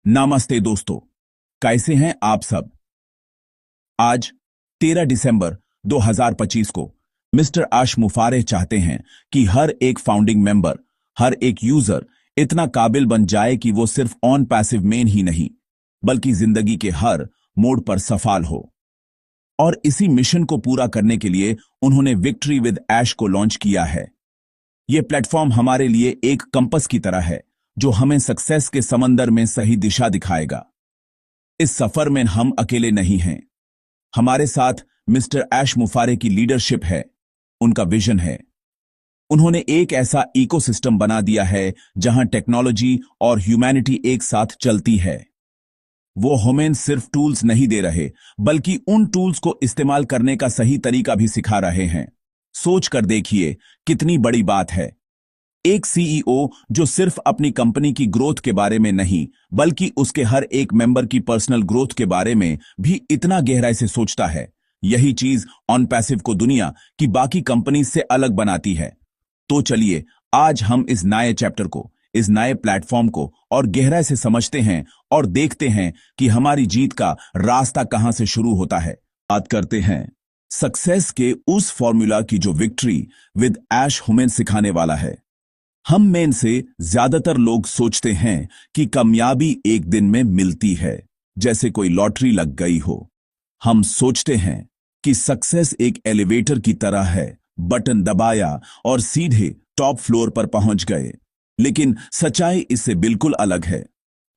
नमस्ते दोस्तों, कैसे हैं आप सब। आज 13 दिसंबर 2025 को मिस्टर आश मुफारेह चाहते हैं कि हर एक फाउंडिंग मेंबर, हर एक यूजर इतना काबिल बन जाए कि वो सिर्फ ऑन पैसिव मेन ही नहीं बल्कि जिंदगी के हर मोड़ पर सफल हो। और इसी मिशन को पूरा करने के लिए उन्होंने विक्ट्री विद ऐश को लॉन्च किया है। यह प्लेटफॉर्म हमारे लिए एक कंपस की तरह है जो हमें सक्सेस के समंदर में सही दिशा दिखाएगा। इस सफर में हम अकेले नहीं हैं। हमारे साथ मिस्टर ऐश मुफारेह की लीडरशिप है, उनका विजन है। उन्होंने एक ऐसा इकोसिस्टम बना दिया है जहां टेक्नोलॉजी और ह्यूमैनिटी एक साथ चलती है। वो हमें सिर्फ टूल्स नहीं दे रहे बल्कि उन टूल्स को इस्तेमाल करने का सही तरीका भी सिखा रहे हैं। सोच कर देखिए कितनी बड़ी बात है। एक सीईओ जो सिर्फ अपनी कंपनी की ग्रोथ के बारे में नहीं बल्कि उसके हर एक मेंबर की पर्सनल ग्रोथ के बारे में भी इतना गहराई से सोचता है। यही चीज ऑन पैसिव को दुनिया की बाकी कंपनी से अलग बनाती है। तो चलिए आज हम इस नए चैप्टर को, इस नए प्लेटफॉर्म को और गहराई से समझते हैं और देखते हैं कि हमारी जीत का रास्ता कहां से शुरू होता है। बात करते हैं सक्सेस के उस फॉर्मूला की जो विक्ट्री विद ऐश हुमेन सिखाने वाला है। हम में से ज्यादातर लोग सोचते हैं कि कामयाबी एक दिन में मिलती है, जैसे कोई लॉटरी लग गई हो। हम सोचते हैं कि सक्सेस एक एलिवेटर की तरह है, बटन दबाया और सीधे टॉप फ्लोर पर पहुंच गए। लेकिन सच्चाई इससे बिल्कुल अलग है।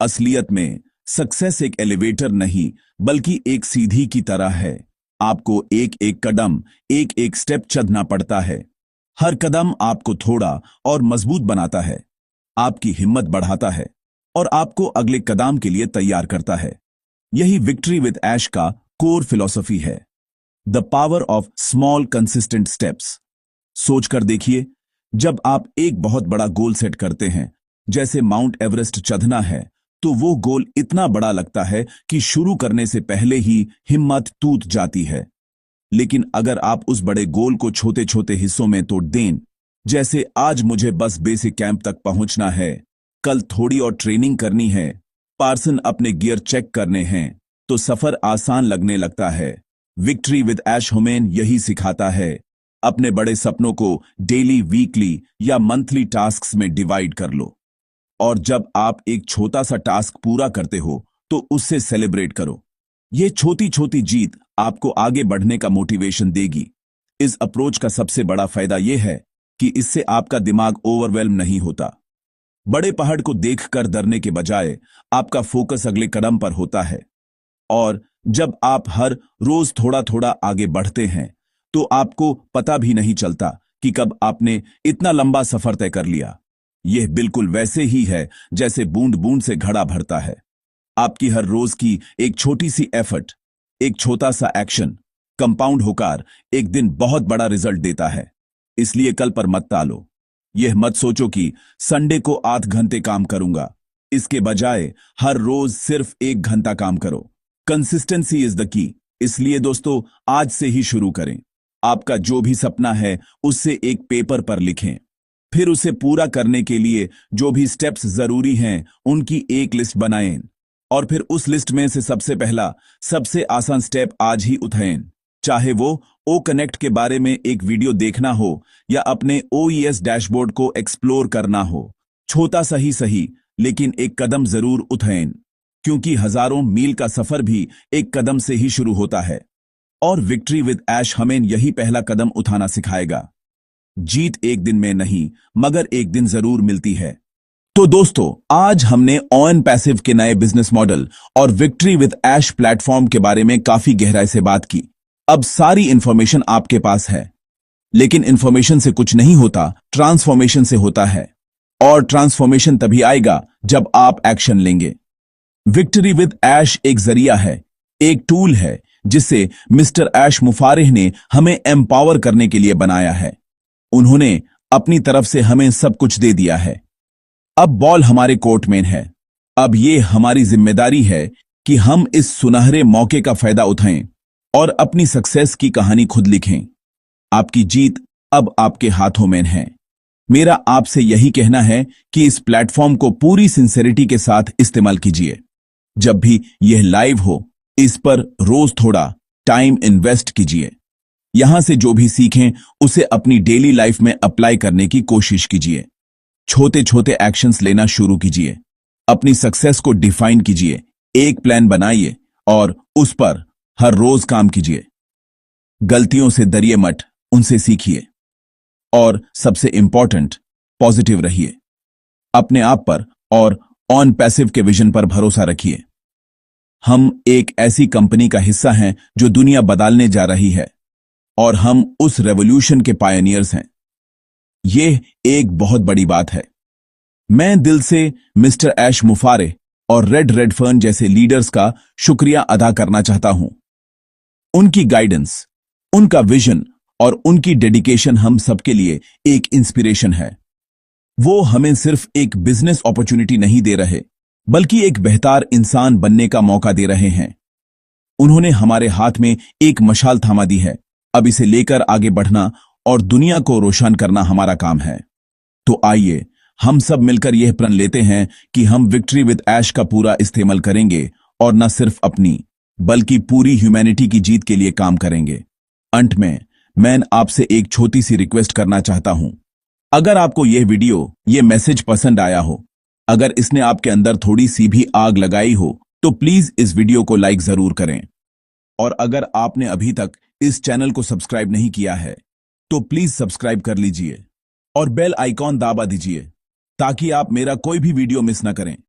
असलियत में सक्सेस एक एलिवेटर नहीं बल्कि एक सीढ़ी की तरह है। आपको एक एक कदम, एक एक स्टेप चढ़ना पड़ता है। हर कदम आपको थोड़ा और मजबूत बनाता है, आपकी हिम्मत बढ़ाता है और आपको अगले कदम के लिए तैयार करता है। यही विक्ट्री विद ऐश का कोर फिलॉसफी है, the power of small consistent steps. सोचकर देखिए, जब आप एक बहुत बड़ा गोल सेट करते हैं, जैसे माउंट एवरेस्ट चढ़ना है, तो वो गोल इतना बड़ा लगता है कि शुरू करने से पहले ही हिम्मत टूट जाती है। लेकिन अगर आप उस बड़े गोल को छोटे छोटे हिस्सों में तोड़ दें, जैसे आज मुझे बस बेसिक कैंप तक पहुंचना है, कल थोड़ी और ट्रेनिंग करनी है, पार्सन अपने गियर चेक करने हैं, तो सफर आसान लगने लगता है। विक्ट्री विद ऐश हुमेन यही सिखाता है। अपने बड़े सपनों को डेली, वीकली या मंथली टास्क्स में डिवाइड कर लो, और जब आप एक छोटा सा टास्क पूरा करते हो तो उससे सेलिब्रेट करो। ये छोटी छोटी जीत आपको आगे बढ़ने का मोटिवेशन देगी। इस अप्रोच का सबसे बड़ा फायदा यह है कि इससे आपका दिमाग ओवरवेल्म नहीं होता। बड़े पहाड़ को देखकर डरने के बजाय आपका फोकस अगले कदम पर होता है। और जब आप हर रोज थोड़ा थोड़ा आगे बढ़ते हैं तो आपको पता भी नहीं चलता कि कब आपने इतना लंबा सफर तय कर लिया। यह बिल्कुल वैसे ही है जैसे बूंद बूंद से घड़ा भरता है। आपकी हर रोज की एक छोटी सी एफर्ट, एक छोटा सा एक्शन कंपाउंड होकर एक दिन बहुत बड़ा रिजल्ट देता है। इसलिए कल पर मत टालो। यह मत सोचो कि संडे को 8 घंटे काम करूंगा। इसके बजाय हर रोज सिर्फ 1 घंटा काम करो। Consistency is the key. इसलिए दोस्तों, आज से ही शुरू करें। आपका जो भी सपना है उससे एक पेपर पर लिखें। फिर उसे पूरा करने के लिए जो भी स्टेप्स जरूरी हैं उनकी एक लिस्ट बनाएं। और फिर उस लिस्ट में से सबसे पहला, सबसे आसान स्टेप आज ही उठाएं। चाहे वो ओ कनेक्ट के बारे में एक वीडियो देखना हो या अपने ओईएस डैशबोर्ड को एक्सप्लोर करना हो। छोटा सही सही लेकिन एक कदम जरूर उठाएं, क्योंकि हजारों मील का सफर भी एक कदम से ही शुरू होता है। और विक्ट्री विद ऐश हमें यही पहला कदम उठाना सिखाएगा। जीत एक दिन में नहीं मगर एक दिन जरूर मिलती है। तो दोस्तों, आज हमने ऑन पैसिव के नए बिजनेस मॉडल और विक्ट्री विद ऐश प्लेटफॉर्म के बारे में काफी गहराई से बात की। अब सारी इंफॉर्मेशन आपके पास है, लेकिन इंफॉर्मेशन से कुछ नहीं होता, ट्रांसफॉर्मेशन से होता है। और ट्रांसफॉर्मेशन तभी आएगा जब आप एक्शन लेंगे। विक्ट्री विद ऐश एक जरिया है, एक टूल है जिसे मिस्टर ऐश मुफारेह ने हमें एम्पावर करने के लिए बनाया है। उन्होंने अपनी तरफ से हमें सब कुछ दे दिया है। अब बॉल हमारे कोर्ट में है। अब ये हमारी जिम्मेदारी है कि हम इस सुनहरे मौके का फायदा उठाएं और अपनी सक्सेस की कहानी खुद लिखें। आपकी जीत अब आपके हाथों में है। मेरा आपसे यही कहना है कि इस प्लेटफॉर्म को पूरी सिंसेरिटी के साथ इस्तेमाल कीजिए। जब भी यह लाइव हो, इस पर रोज थोड़ा टाइम इन्वेस्ट कीजिए। यहां से जो भी सीखें उसे अपनी डेली लाइफ में अप्लाई करने की कोशिश कीजिए। छोटे छोटे एक्शंस लेना शुरू कीजिए। अपनी सक्सेस को डिफाइन कीजिए, एक प्लान बनाइए और उस पर हर रोज काम कीजिए। गलतियों से डरिए मत, उनसे सीखिए। और सबसे इंपॉर्टेंट, पॉजिटिव रहिए। अपने आप पर और ऑन पैसिव के विजन पर भरोसा रखिए। हम एक ऐसी कंपनी का हिस्सा हैं जो दुनिया बदलने जा रही है और हम उस रेवोल्यूशन के पायनियर्स हैं। यह एक बहुत बड़ी बात है। मैं दिल से मिस्टर ऐश मुफारे और रेड रेडफर्न जैसे लीडर्स का शुक्रिया अदा करना चाहता हूं। उनकी गाइडेंस, उनका विजन और उनकी डेडिकेशन हम सबके लिए एक इंस्पिरेशन है। वो हमें सिर्फ एक बिजनेस अपॉर्चुनिटी नहीं दे रहे, बल्कि एक बेहतर इंसान बनने का मौका दे रहे हैं। उन्होंने हमारे हाथ में एक मशाल थामा दी है। अब इसे लेकर आगे बढ़ना और दुनिया को रोशन करना हमारा काम है। तो आइए हम सब मिलकर यह प्रण लेते हैं कि हम विक्ट्री विद ऐश का पूरा इस्तेमाल करेंगे और न सिर्फ अपनी, बल्कि पूरी ह्यूमैनिटी की जीत के लिए काम करेंगे। अंत में मैं आपसे एक छोटी सी रिक्वेस्ट करना चाहता हूं। अगर आपको यह वीडियो, यह मैसेज पसंद आया हो, अगर इसने आपके अंदर थोड़ी सी भी आग लगाई हो, तो प्लीज इस वीडियो को लाइक जरूर करें। और अगर आपने अभी तक इस चैनल को सब्सक्राइब नहीं किया है, तो प्लीज सब्सक्राइब कर लीजिए और बेल आइकॉन दबा दीजिए, ताकि आप मेरा कोई भी वीडियो मिस ना करें।